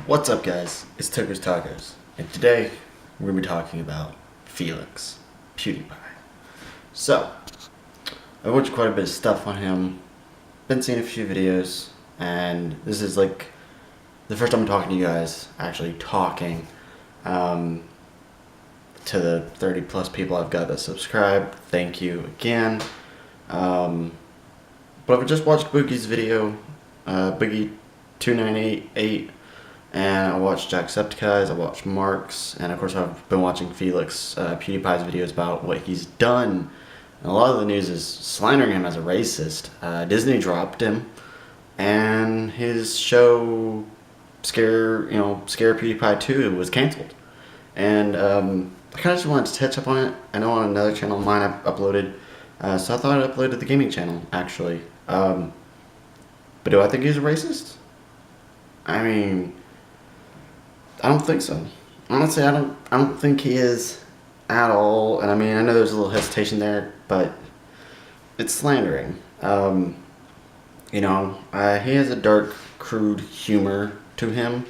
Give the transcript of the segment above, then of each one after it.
What's up, guys? It's Tucker's Tacos, and today we're going to be talking about Felix, Pewdiepie. So, I watched quite a bit of stuff on him, been seeing a few videos, and this is like the first time I'm talking to you guys, actually talking to the 30 plus people I've got that subscribe. Thank you again. But I've just watched Boogie's video, Boogie2988, and I watched Jacksepticeye's, I watched Mark's, and of course I've been watching Felix, PewDiePie's videos about what he's done. And a lot of the news is slandering him as a racist. Disney dropped him, and his show Scare PewDiePie 2 was canceled. And I kind of just wanted to touch up on it. I know on another channel of mine I've uploaded, so I thought I'd upload to the gaming channel, actually. But do I think he's a racist? I mean, I don't think so. Honestly, I don't think he is at all. And I mean, I know there's a little hesitation there, but it's slandering. He has a dark, crude humor to him.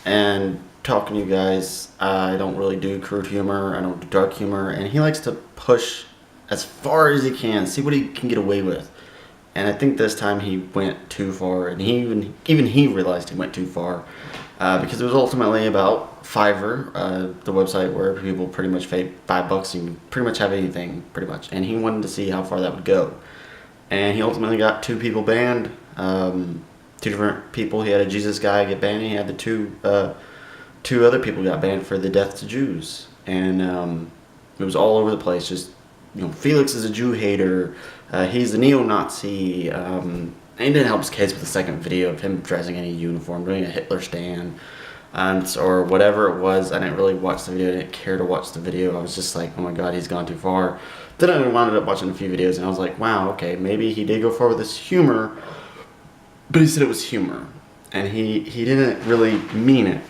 And talking to you guys, I don't really do crude humor. I don't do dark humor. And he likes to push as far as he can, see what he can get away with. And I think this time he went too far, and even he realized he went too far, because it was ultimately about Fiverr, the website where people pretty much pay $5 and you can pretty much have anything, pretty much. And he wanted to see how far that would go, and he ultimately got 2 people banned, 2 different people. He had a Jesus guy get banned, and he had the two other people got banned for the death to Jews, and it was all over the place. Just, Felix is a Jew hater. He's a neo-Nazi. And he didn't help his case with the second video of him dressing in a uniform, doing a Hitler stand, or whatever it was. I didn't really watch the video. I didn't care to watch the video. I was just like, oh my god, he's gone too far. Then I wound up watching a few videos, and I was like, wow, okay, maybe he did go far with this humor, but he said it was humor, and he didn't really mean it.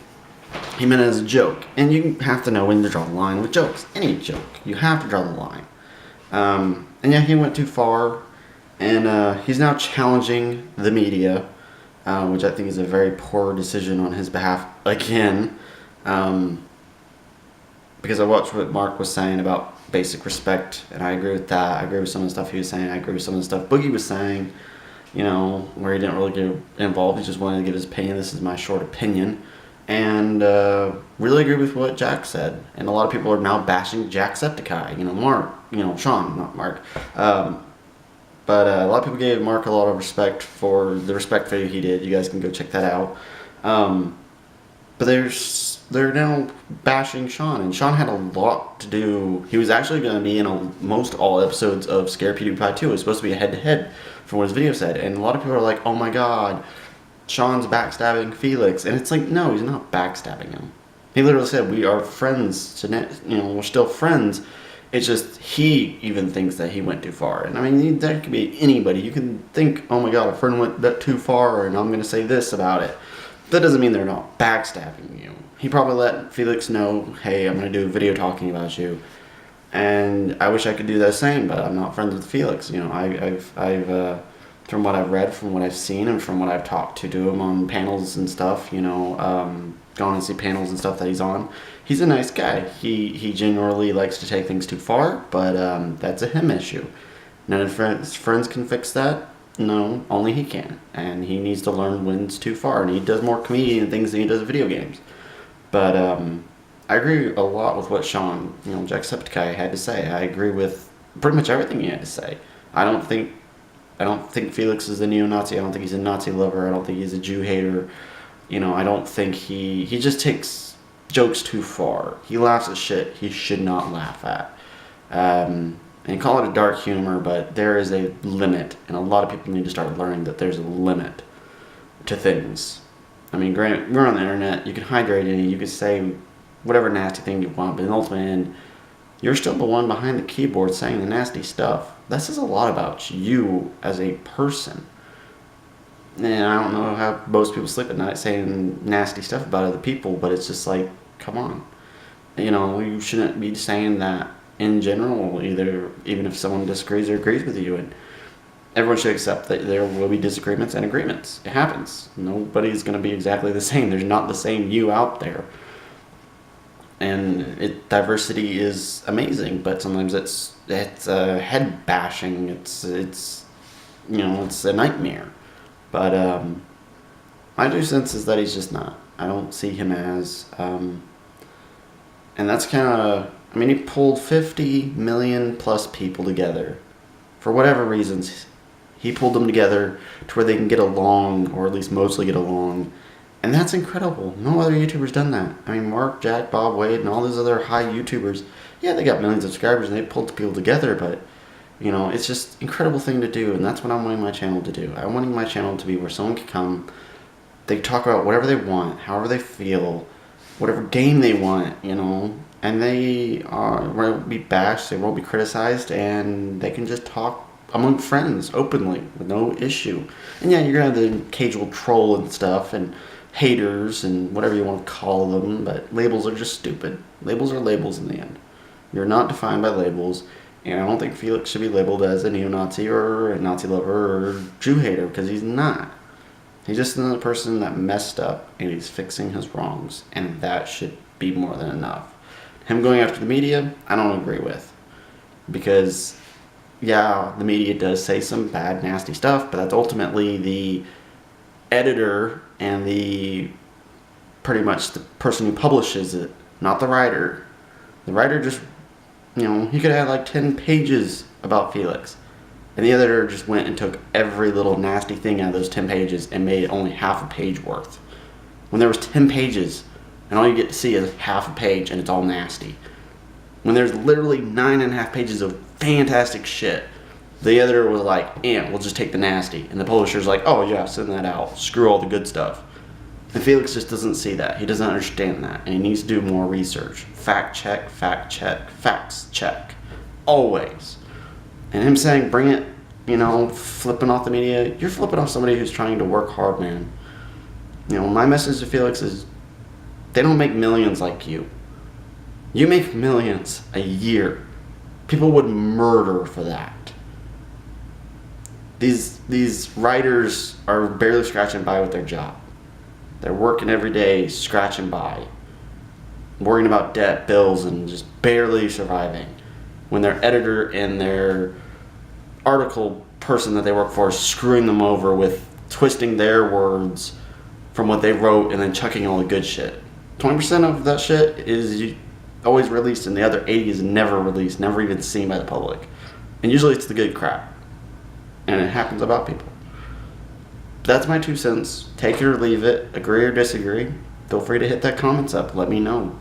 He meant it as a joke, and you have to know when to draw the line with jokes. Any joke, you have to draw the line. And yeah, he went too far, and he's now challenging the media, which I think is a very poor decision on his behalf again, because I watched what Mark was saying about basic respect, and I agree with that. I agree with some of the stuff he was saying. I agree with some of the stuff Boogie was saying, where he didn't really get involved. He just wanted to give his opinion. This is my short opinion. And really agree with what Jack said. And a lot of people are now bashing Jacksepticeye. Mark, Sean, not Mark. But a lot of people gave Mark a lot of respect for the respect video he did. You guys can go check that out. But they're now bashing Sean. And Sean had a lot to do. He was actually going to be in most all episodes of Scare PewDiePie 2. It was supposed to be a head-to-head from what his video said. And a lot of people are like, oh my god, Sean's backstabbing Felix, and it's like, no, he's not backstabbing him. He literally said, we are friends, we're still friends. It's just, he even thinks that he went too far. And I mean, that could be anybody. You can think, oh my god, a friend went that too far, and I'm going to say this about it. That doesn't mean they're not backstabbing you. He probably let Felix know, hey, I'm going to do a video talking about you. And I wish I could do the same, but I'm not friends with Felix. I've from what I've read, from what I've seen, and from what I've talked to him on panels and stuff, gone and see panels and stuff that he's on, he's a nice guy. He generally likes to take things too far, but that's a him issue. None of his friends can fix that. No, only he can. And he needs to learn when it's too far. And he does more comedian things than he does video games. But I agree a lot with what Sean, Jacksepticeye had to say. I agree with pretty much everything he had to say. I don't think Felix is a neo-Nazi. I don't think he's a Nazi lover. I don't think he's a Jew hater. I don't think he just takes jokes too far. He laughs at shit he should not laugh at. And call it a dark humor, but there is a limit, and a lot of people need to start learning that there's a limit to things. I mean, granted, we're on the internet. You can hydrate it. You can say whatever nasty thing you want, but in the ultimate end, you're still the one behind the keyboard saying the nasty stuff. That says a lot about you as a person. And I don't know how most people sleep at night saying nasty stuff about other people, but it's just like, come on. You shouldn't be saying that in general, even if someone disagrees or agrees with you. And everyone should accept that there will be disagreements and agreements. It happens. Nobody's going to be exactly the same. There's not the same you out there. And diversity is amazing, but sometimes it's head bashing. It's a nightmare. But my 2 cents is that he's just not. I don't see him as, and that's kind of. I mean, he pulled 50 million plus people together, for whatever reasons. He pulled them together to where they can get along, or at least mostly get along. And that's incredible. No other YouTuber's done that. I mean, Mark, Jack, Bob, Wade, and all those other high YouTubers, yeah, they got millions of subscribers and they pulled people together, but, it's just an incredible thing to do, and that's what I'm wanting my channel to do. I'm wanting my channel to be where someone can come, they can talk about whatever they want, however they feel, whatever game they want, and they won't be bashed, they won't be criticized, and they can just talk among friends openly with no issue. And yeah, you're going to have the occasional troll and stuff, and haters and whatever you want to call them, but labels are just stupid. Labels are labels in the end. You're not defined by labels, and I don't think Felix should be labeled as a neo-Nazi or a Nazi lover or Jew hater, because he's not. He's just another person that messed up, and he's fixing his wrongs, and that should be more than enough. Him going after the media, I don't agree with, because yeah, the media does say some bad, nasty stuff, but that's ultimately the editor and the pretty much the person who publishes it, not the writer. The writer just, he could have like 10 pages about Felix, and the editor just went and took every little nasty thing out of those 10 pages and made it only half a page worth. When there was 10 pages, and all you get to see is half a page and it's all nasty. When there's literally 9.5 pages of fantastic shit, the editor was like, we'll just take the nasty. And the publisher's like, oh yeah, send that out. Screw all the good stuff. And Felix just doesn't see that. He doesn't understand that. And he needs to do more research. Fact check, facts check. Always. And him saying, bring it, flipping off the media, you're flipping off somebody who's trying to work hard, man. My message to Felix is, they don't make millions like you. You make millions a year. People would murder for that. These writers are barely scratching by with their job. They're working every day, scratching by, worrying about debt, bills, and just barely surviving. When their editor and their article person that they work for is screwing them over with twisting their words from what they wrote and then chucking all the good shit. 20% of that shit is always released, and the other 80 is never released, never even seen by the public. And usually it's the good crap. And it happens about people. That's my 2 cents. Take it or leave it. Agree or disagree. Feel free to hit that comments up. Let me know.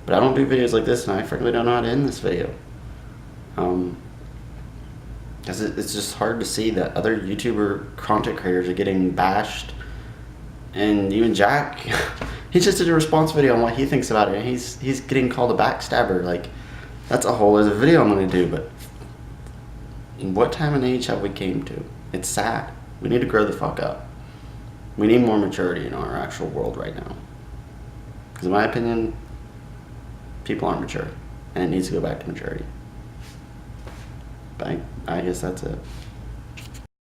But I don't do videos like this, and I frankly don't know how to end this video. Because it's just hard to see that other YouTuber content creators are getting bashed. And even Jack, he just did a response video on what he thinks about it, and he's getting called a backstabber. Like, that's a whole other video I'm going to do, but what time and age have we came to? It's sad. We need to grow the fuck up. We need more maturity in our actual world right now. Because in my opinion, people aren't mature, and it needs to go back to maturity. But I guess that's it.